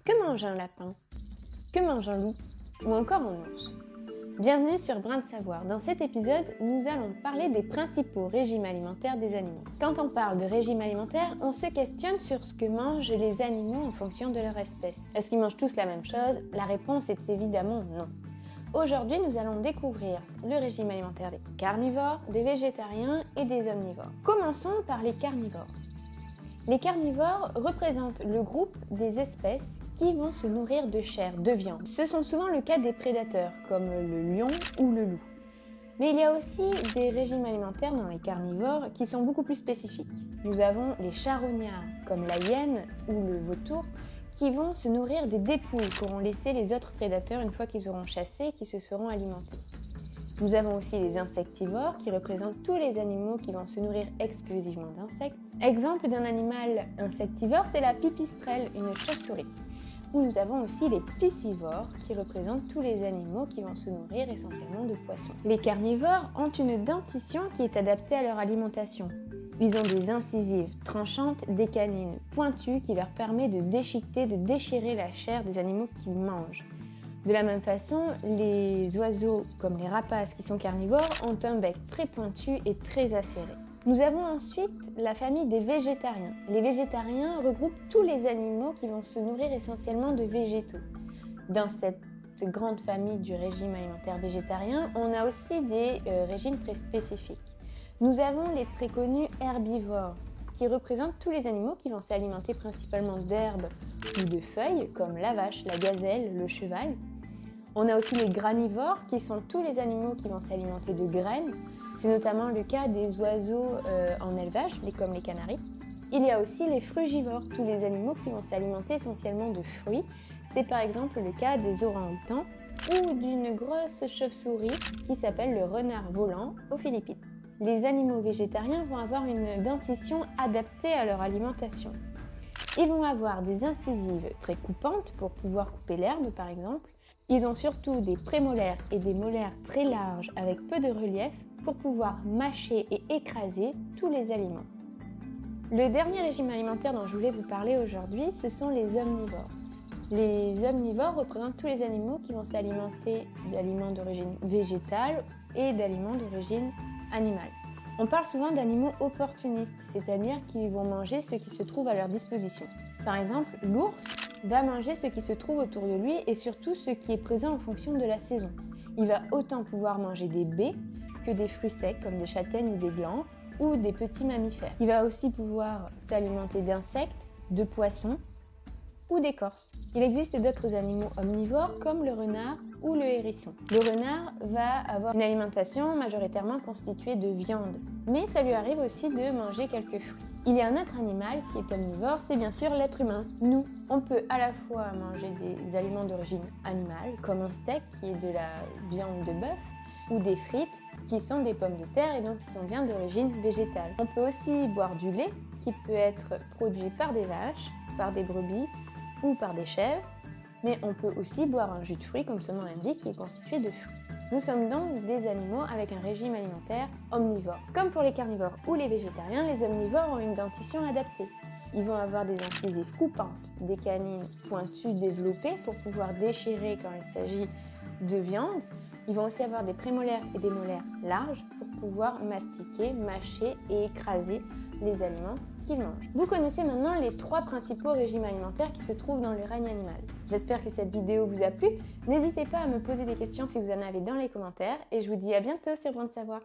Que mange un lapin? Que mange un loup? Ou encore un ours? Bienvenue sur Brin de Savoir. Dans cet épisode, nous allons parler des principaux régimes alimentaires des animaux. Quand on parle de régime alimentaire, on se questionne sur ce que mangent les animaux en fonction de leur espèce. Est-ce qu'ils mangent tous la même chose? La réponse est évidemment non. Aujourd'hui, nous allons découvrir le régime alimentaire des carnivores, des végétariens et des omnivores. Commençons par les carnivores. Les carnivores représentent le groupe des espèces qui vont se nourrir de chair, de viande. Ce sont souvent le cas des prédateurs, comme le lion ou le loup. Mais il y a aussi des régimes alimentaires dans les carnivores qui sont beaucoup plus spécifiques. Nous avons les charognards, comme la hyène ou le vautour, qui vont se nourrir des dépouilles qu'auront laissées les autres prédateurs une fois qu'ils auront chassé et qui se seront alimentés. Nous avons aussi les insectivores qui représentent tous les animaux qui vont se nourrir exclusivement d'insectes. Exemple d'un animal insectivore, c'est la pipistrelle, une chauve-souris. Ou nous avons aussi les piscivores qui représentent tous les animaux qui vont se nourrir essentiellement de poissons. Les carnivores ont une dentition qui est adaptée à leur alimentation. Ils ont des incisives tranchantes, des canines pointues qui leur permettent de déchiqueter, de déchirer la chair des animaux qu'ils mangent. De la même façon, les oiseaux, comme les rapaces qui sont carnivores, ont un bec très pointu et très acéré. Nous avons ensuite la famille des végétariens. Les végétariens regroupent tous les animaux qui vont se nourrir essentiellement de végétaux. Dans cette grande famille du régime alimentaire végétarien, on a aussi des régimes très spécifiques. Nous avons les très connus herbivores, qui représentent tous les animaux qui vont s'alimenter principalement d'herbes ou de feuilles, comme la vache, la gazelle, le cheval. On a aussi les granivores, qui sont tous les animaux qui vont s'alimenter de graines. C'est notamment le cas des oiseaux en élevage, comme les canaris. Il y a aussi les frugivores, tous les animaux qui vont s'alimenter essentiellement de fruits. C'est par exemple le cas des orang-outans ou d'une grosse chauve-souris qui s'appelle le renard volant aux Philippines. Les animaux végétariens vont avoir une dentition adaptée à leur alimentation. Ils vont avoir des incisives très coupantes pour pouvoir couper l'herbe par exemple. Ils ont surtout des prémolaires et des molaires très larges avec peu de relief pour pouvoir mâcher et écraser tous les aliments. Le dernier régime alimentaire dont je voulais vous parler aujourd'hui, ce sont les omnivores. Les omnivores représentent tous les animaux qui vont s'alimenter d'aliments d'origine végétale et d'aliments d'origine animale. On parle souvent d'animaux opportunistes, c'est-à-dire qu'ils vont manger ce qui se trouve à leur disposition. Par exemple, l'ours va manger ce qui se trouve autour de lui et surtout ce qui est présent en fonction de la saison. Il va autant pouvoir manger des baies que des fruits secs comme des châtaignes ou des glands ou des petits mammifères. Il va aussi pouvoir s'alimenter d'insectes, de poissons ou d'écorces. Il existe d'autres animaux omnivores comme le renard ou le hérisson. Le renard va avoir une alimentation majoritairement constituée de viande, mais ça lui arrive aussi de manger quelques fruits. Il y a un autre animal qui est omnivore, c'est bien sûr l'être humain. Nous, on peut à la fois manger des aliments d'origine animale, comme un steak qui est de la viande de bœuf, ou des frites qui sont des pommes de terre et donc qui sont bien d'origine végétale. On peut aussi boire du lait qui peut être produit par des vaches, par des brebis ou par des chèvres, mais on peut aussi boire un jus de fruits comme son nom l'indique qui est constitué de fruits. Nous sommes donc des animaux avec un régime alimentaire omnivore. Comme pour les carnivores ou les végétariens, les omnivores ont une dentition adaptée. Ils vont avoir des incisives coupantes, des canines pointues développées pour pouvoir déchirer quand il s'agit de viande. Ils vont aussi avoir des prémolaires et des molaires larges pour pouvoir mastiquer, mâcher et écraser les aliments qu'ils mangent. Vous connaissez maintenant les 3 principaux régimes alimentaires qui se trouvent dans le règne animal. J'espère que cette vidéo vous a plu. N'hésitez pas à me poser des questions si vous en avez dans les commentaires et je vous dis à bientôt sur Brin de Savoir.